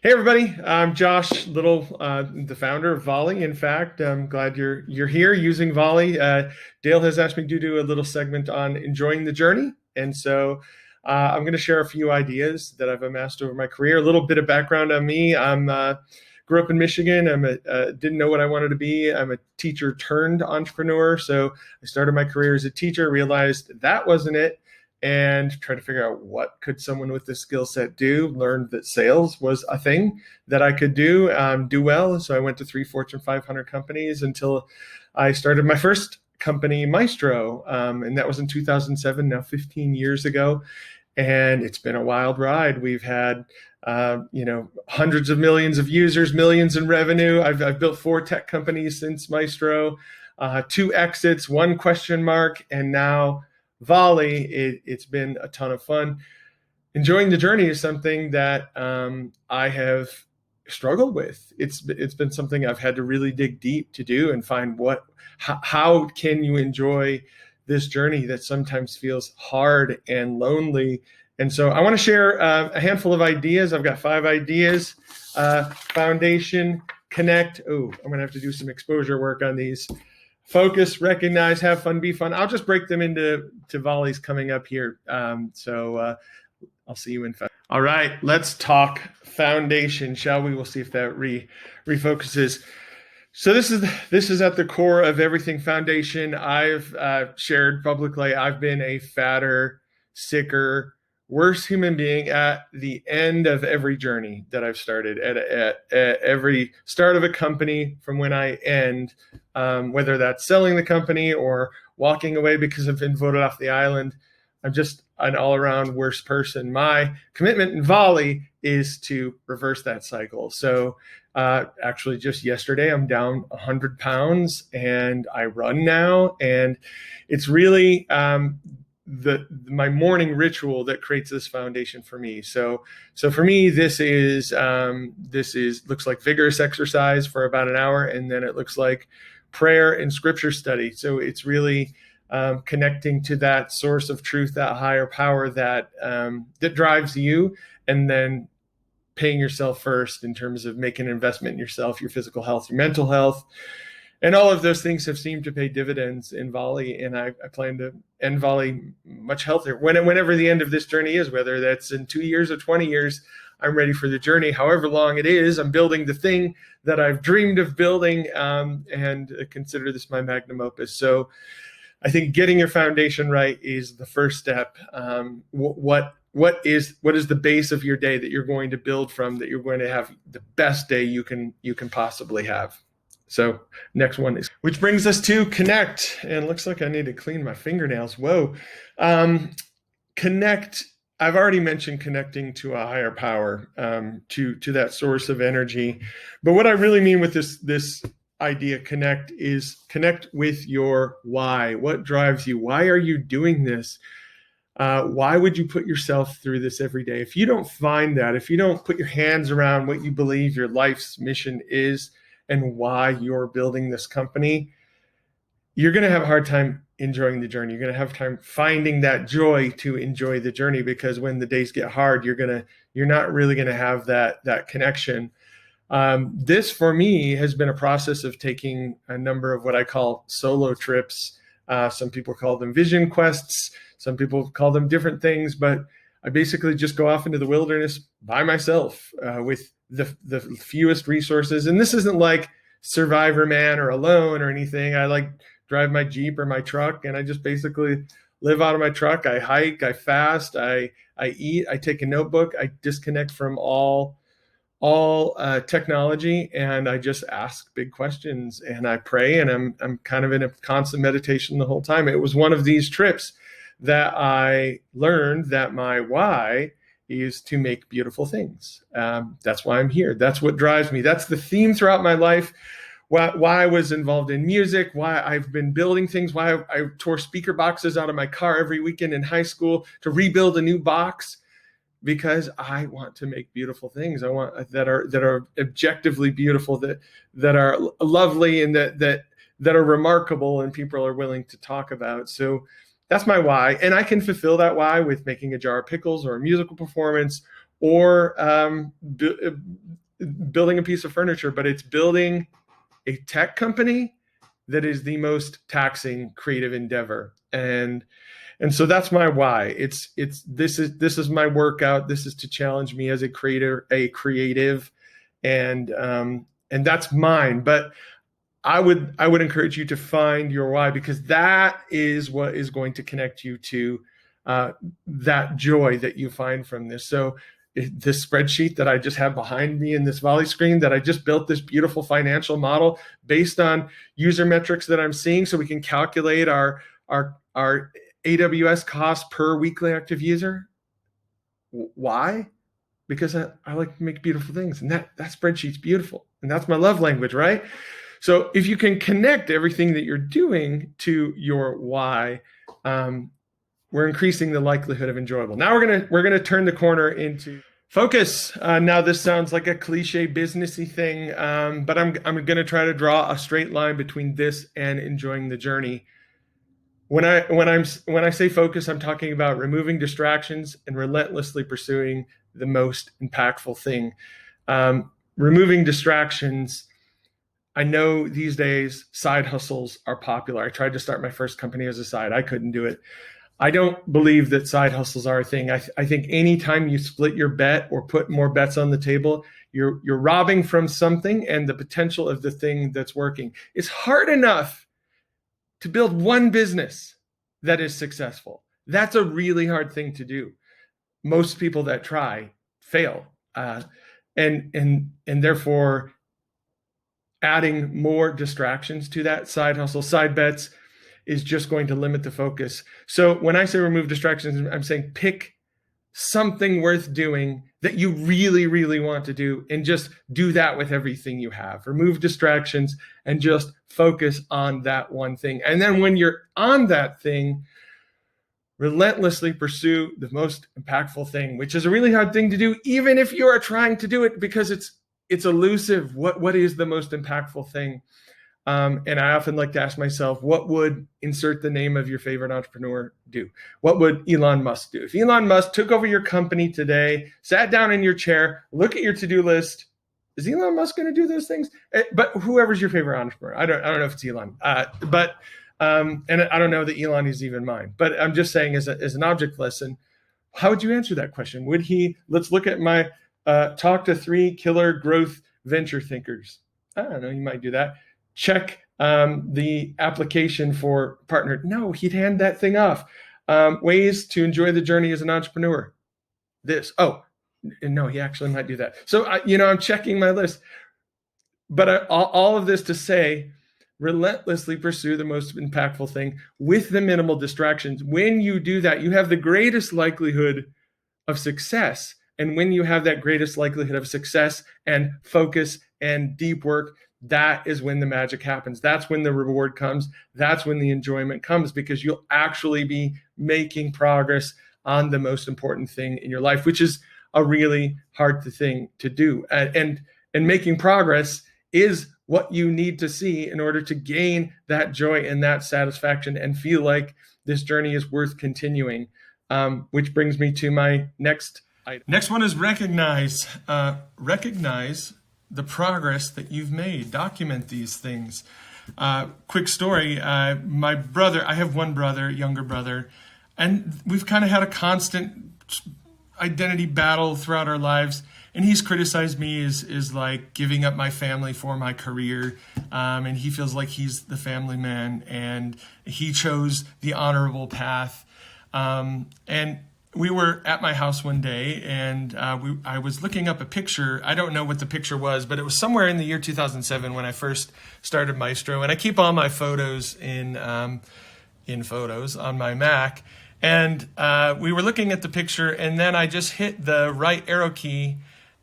Hey everybody, I'm Josh Little, the founder of Volley. In fact, I'm glad you're here using Volley. Dale has asked me to do a little segment on enjoying the journey, and so I'm going to share a few ideas that I've amassed over my career. A little bit of background on me: I'm grew up in Michigan. Didn't know what I wanted to be. I'm a teacher turned entrepreneur. So I started my career as a teacher, realized that wasn't it, and tried to figure out what could someone with this skill set do. Learned that sales was a thing that I could do well. So I went to 3 Fortune 500 companies until I started my first company, Maestro, and that was in 2007, now 15 years ago. And it's been a wild ride. We've had hundreds of millions of users, millions in revenue. I've built 4 tech companies since Maestro, 2 exits, 1 question mark, and now Volley. It's been a ton of fun. Enjoying the journey is something that I have struggled with. It's been something I've had to really dig deep to do and find how can you enjoy this journey that sometimes feels hard and lonely. And so I want to share a handful of ideas. I've got 5 ideas. Foundation, connect. Oh, I'm going to have to do some exposure work on these. Focus, recognize, have fun, be fun. I'll just break them into volleys coming up here. So I'll see you in 5. All right, let's talk foundation, shall we? We'll see if that refocuses. So this is at the core of everything foundation. I've shared publicly, I've been a fatter, sicker, worse human being at the end of every journey that I've started, at every start of a company from when I end, whether that's selling the company or walking away because I've been voted off the island. I'm just an all-around worse person. My commitment in Volley is to reverse that cycle. So actually just yesterday, I'm down 100 pounds and I run now. And it's really my morning ritual that creates this foundation for me. So for me, this looks like vigorous exercise for about an hour. And then it looks like prayer and scripture study. So it's really connecting to that source of truth, that higher power that drives you, and then paying yourself first in terms of making an investment in yourself, your physical health, your mental health. And all of those things have seemed to pay dividends in Volley. And I plan to end Volley much healthier. Whenever the end of this journey is, whether that's in 2 years or 20 years, I'm ready for the journey. However long it is, I'm building the thing that I've dreamed of building, and consider this my magnum opus. So I think getting your foundation right is the first step. What is the base of your day that you're going to build from, that you're going to have the best day you can possibly have? So next one is, which brings us to connect. And it looks like I need to clean my fingernails. Whoa. Connect. I've already mentioned connecting to a higher power, to that source of energy. But what I really mean with this idea, connect, is connect with your why. What drives you? Why are you doing this? Why would you put yourself through this every day? If you don't find that, if you don't put your hands around what you believe your life's mission is and why you're building this company, you're going to have a hard time enjoying the journey. You're going to have time finding that joy to enjoy the journey, because when the days get hard, you're not really going to have that connection. This for me has been a process of taking a number of what I call solo trips. Some people call them vision quests. Some people call them different things, but I basically just go off into the wilderness by myself, with the fewest resources. And this isn't like Survivor Man or Alone or anything. I like drive my Jeep or my truck, and I just basically live out of my truck. I hike, I fast, I eat, I take a notebook, I disconnect from all technology, and I just ask big questions, and I pray, and I'm kind of in a constant meditation the whole time. It was one of these trips that I learned that my why is to make beautiful things. That's why I'm here. That's what drives me. That's the theme throughout my life. Why I was involved in music, why I've been building things, why I tore speaker boxes out of my car every weekend in high school to rebuild a new box, because I want to make beautiful things. I want that are objectively beautiful, that are lovely, and that are remarkable, and people are willing to talk about. So that's my why. And I can fulfill that why with making a jar of pickles or a musical performance or building a piece of furniture, but it's building a tech company that is the most taxing creative endeavor. And so that's my why. This is my workout. This is to challenge me as a creative, and that's mine. But I would encourage you to find your why, because that is what is going to connect you to that joy that you find from this. So this spreadsheet that I just have behind me in this Volley screen, that I just built this beautiful financial model based on user metrics that I'm seeing, so we can calculate our AWS cost per weekly active user. Why? Because I like to make beautiful things, and that spreadsheet's beautiful, and that's my love language, right? So if you can connect everything that you're doing to your why, we're increasing the likelihood of enjoyable. Now we're gonna turn the corner into focus. Now this sounds like a cliche businessy thing, but I'm gonna try to draw a straight line between this and enjoying the journey. When I say focus, I'm talking about removing distractions and relentlessly pursuing the most impactful thing. Removing distractions. I know these days side hustles are popular. I tried to start my first company as a side. I couldn't do it. I don't believe that side hustles are a thing. I think anytime you split your bet or put more bets on the table, you're robbing from something and the potential of the thing that's working. It's hard enough to build one business that is successful. That's a really hard thing to do. Most people that try fail, and therefore adding more distractions to that side hustle, side bets, is just going to limit the focus. So when I say remove distractions, I'm saying pick something worth doing that you really, really want to do, and just do that with everything you have. Remove distractions and just focus on that one thing. And then when you're on that thing, relentlessly pursue the most impactful thing, which is a really hard thing to do, even if you are trying to do it, because it's elusive. What is the most impactful thing? And I often like to ask myself, what would insert the name of your favorite entrepreneur do? What would Elon Musk do? If Elon Musk took over your company today, sat down in your chair, look at your to-do list, is Elon Musk going to do those things? But whoever's your favorite entrepreneur, I don't know if it's Elon, and I don't know that Elon is even mine. But I'm just saying, as an object lesson, how would you answer that question? Would he? Let's look at my talk to 3 killer growth venture thinkers. I don't know. He might do that. Check the application for partner. No, he'd hand that thing off. Ways to enjoy the journey as an entrepreneur. No, he actually might do that. So, I'm checking my list. But all of this to say, relentlessly pursue the most impactful thing with the minimal distractions. When you do that, you have the greatest likelihood of success. And when you have that greatest likelihood of success and focus and deep work, that is when the magic happens. That's when the reward comes. That's when the enjoyment comes, because you'll actually be making progress on the most important thing in your life, which is a really hard thing to do. And making progress is what you need to see in order to gain that joy and that satisfaction and feel like this journey is worth continuing. Which brings me to my next item. Next one is recognize. Recognize the progress that you've made. Document these things. Quick story. My brother, I have one brother, younger brother, and we've kind of had a constant identity battle throughout our lives. And he's criticized me as like giving up my family for my career. And he feels like he's the family man and he chose the honorable path. And we were at my house one day, and I was looking up a picture. I don't know what the picture was, but it was somewhere in the year 2007 when I first started Maestro. And I keep all my photos in Photos on my Mac. And we were looking at the picture, and then I just hit the right arrow key,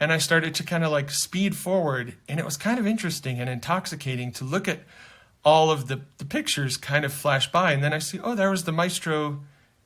and I started to kind of like speed forward. And it was kind of interesting and intoxicating to look at all of the pictures kind of flash by. And then I see, there was the Maestro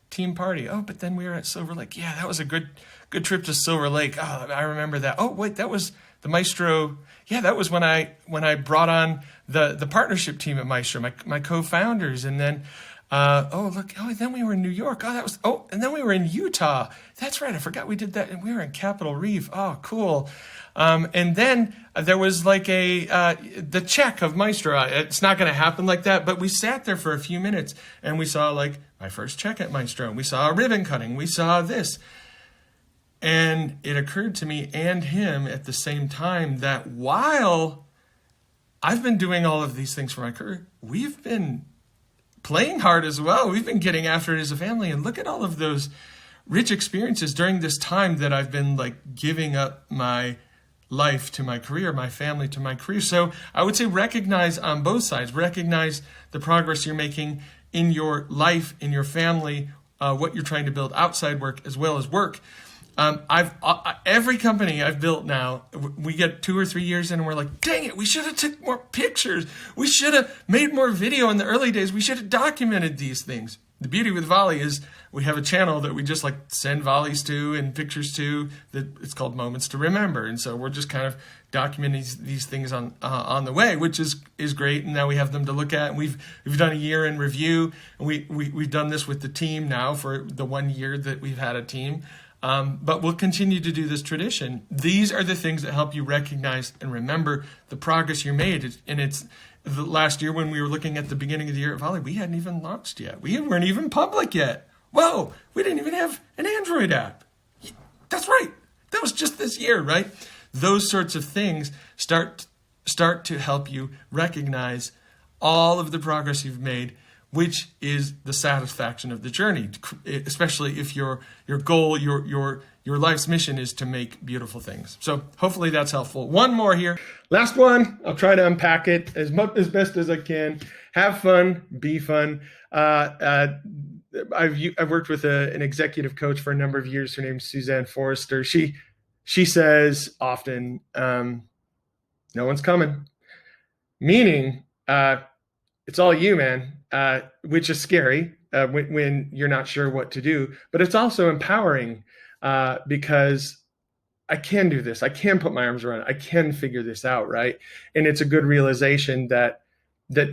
team party. But then we were at Silver Lake. Yeah, that was a good trip to Silver Lake. I remember that. Wait, that was the Maestro. Yeah, that was when I brought on the partnership team at Maestro, my co-founders. And then Look. Oh, and then we were in New York. And then we were in Utah. That's right. I forgot we did that. And we were in Capitol Reef. Oh, cool. And then there was like the check of Maestro. It's not going to happen like that, but we sat there for a few minutes and we saw like my first check at Maestro. We saw a ribbon cutting. We saw this. And it occurred to me and him at the same time that while I've been doing all of these things for my career, we've been playing hard as well. We've been getting after it as a family. And look at all of those rich experiences during this time that I've been like giving up my life to my career, my family to my career. So I would say recognize on both sides, recognize the progress you're making in your life, in your family, what you're trying to build outside work as well as work. Every company I've built now, we get 2 or 3 years in and we're like, dang it, we should have took more pictures. We should have made more video in the early days. We should have documented these things. The beauty with Volley is we have a channel that we just like send volleys to and pictures to that it's called Moments to Remember. And so we're just kind of documenting these things on the way, which is great. And now we have them to look at. And we've done a year in review. And we've done this with the team now for the 1 year that we've had a team. But we'll continue to do this tradition. These are the things that help you recognize and remember the progress you made. And it's the last year when we were looking at the beginning of the year at Volley, we hadn't even launched yet. We weren't even public yet. Whoa, we didn't even have an Android app. That's right. That was just this year, right? Those sorts of things start to help you recognize all of the progress you've made, which is the satisfaction of the journey, especially if your goal, your life's mission is to make beautiful things. So hopefully that's helpful. One more here. Last one. I'll try to unpack it as best as I can. Have fun, be fun. I've worked with an executive coach for a number of years. Her name's Suzanne Forrester. She says often, no one's coming. Meaning, it's all you, man, which is scary when you're not sure what to do. But it's also empowering because I can do this. I can put my arms around it. I can figure this out, right? And it's a good realization that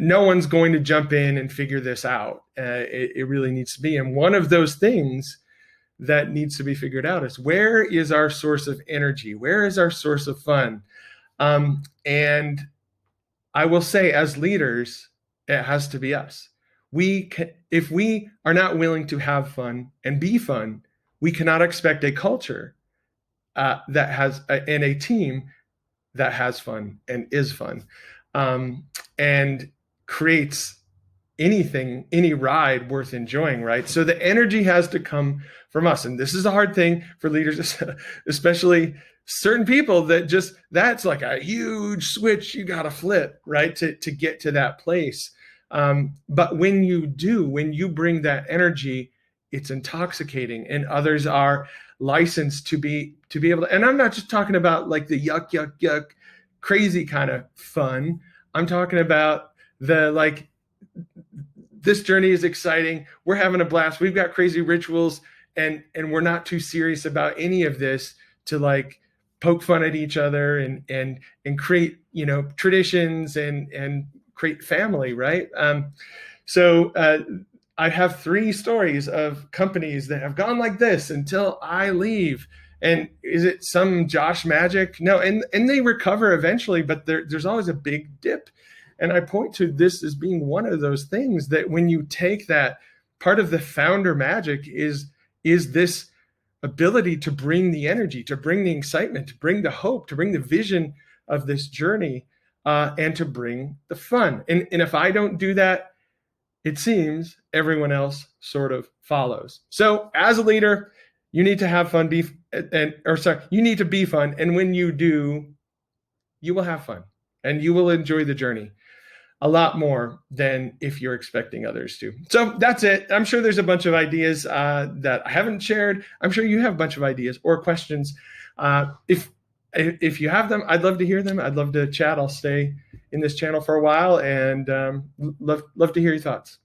no one's going to jump in and figure this out. It really needs to be. And one of those things that needs to be figured out is, where is our source of energy? Where is our source of fun? And I will say, as leaders, it has to be us. If we are not willing to have fun and be fun, we cannot expect a culture that has and a team that has fun and is fun, and creates any ride worth enjoying, right? So the energy has to come from us. And this is a hard thing for leaders, especially certain people that's like a huge switch you got to flip, right? To get to that place. But when you bring that energy, it's intoxicating, and others are licensed to be able to, and I'm not just talking about like the yuck, crazy kind of fun. I'm talking about this journey is exciting. We're having a blast. We've got crazy rituals, and we're not too serious about any of this to like poke fun at each other and create, traditions and create family, right? So I have 3 stories of companies that have gone like this until I leave. And is it some Josh magic? No, and they recover eventually, but there's always a big dip. And I point to this as being one of those things that when you take that, part of the founder magic is this ability to bring the energy, to bring the excitement, to bring the hope, to bring the vision of this journey, and to bring the fun. And if I don't do that, it seems everyone else sort of follows. So as a leader, you need to have fun, you need to be fun. And when you do, you will have fun and you will enjoy the journey a lot more than if you're expecting others to. So that's it. I'm sure there's a bunch of ideas that I haven't shared. I'm sure you have a bunch of ideas or questions. If you have them, I'd love to hear them. I'd love to chat. I'll stay in this channel for a while and love to hear your thoughts.